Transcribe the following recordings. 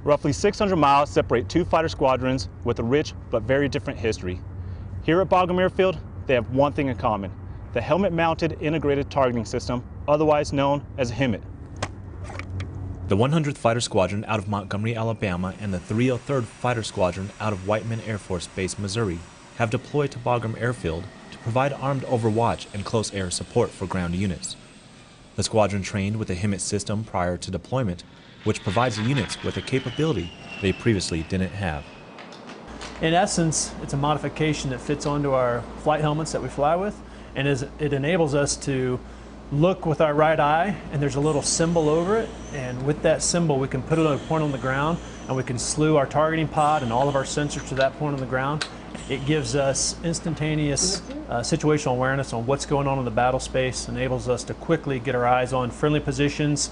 Roughly 600 miles separate two fighter squadrons with a rich but very different history. Here at Bagram Airfield, they have one thing in common: the helmet-mounted integrated targeting system, otherwise known as Hemat. The 100th Fighter Squadron out of Montgomery, Alabama, and the 303rd Fighter Squadron out of Whiteman Air Force Base, Missouri, have deployed to Bagram Airfield to provide armed overwatch and close air support for ground units. The squadron trained with the Hemat system prior to deployment, which provides the units with a capability they previously didn't have. In essence, it's a modification that fits onto our flight helmets that we fly with, and it enables us to look with our right eye, and there's a little symbol over it, and with that symbol we can put it on a point on the ground, and we can slew our targeting pod and all of our sensors to that point on the ground. It gives us instantaneous situational awareness on what's going on in the battle space, enables us to quickly get our eyes on friendly positions,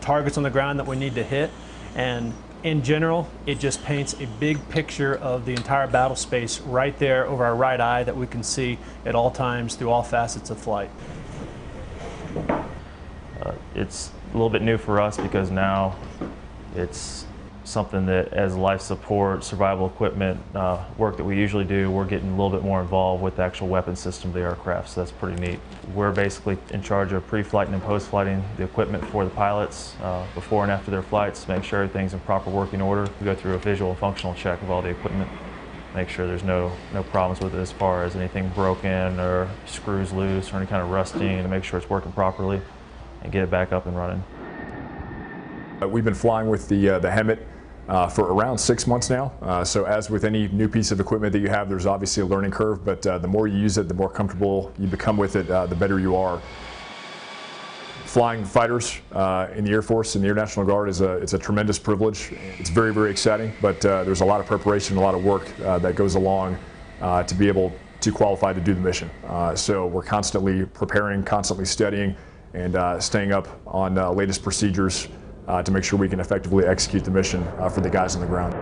targets on the ground that we need to hit, and in general, it just paints a big picture of the entire battle space right there over our right eye that we can see at all times through all facets of flight. It's a little bit new for us because now it's something that, as life support, survival equipment work that we usually do, we're getting a little bit more involved with the actual weapon system of the aircraft, so that's pretty neat. We're basically in charge of pre-flighting and post-flighting the equipment for the pilots before and after their flights to make sure everything's in proper working order. We go through a visual and functional check of all the equipment, make sure there's no problems with it as far as anything broken or screws loose or any kind of rusting, to make sure it's working properly and get it back up and running. We've been flying with the Hemat for around 6 months now. So as with any new piece of equipment that you have, there's obviously a learning curve, but the more you use it, the more comfortable you become with it, the better you are. Flying fighters in the Air Force and the Air National Guard is it's a tremendous privilege. It's very, very exciting, but there's a lot of preparation, a lot of work that goes along to be able to qualify to do the mission. So we're constantly preparing, constantly studying, and staying up on latest procedures to make sure we can effectively execute the mission for the guys on the ground.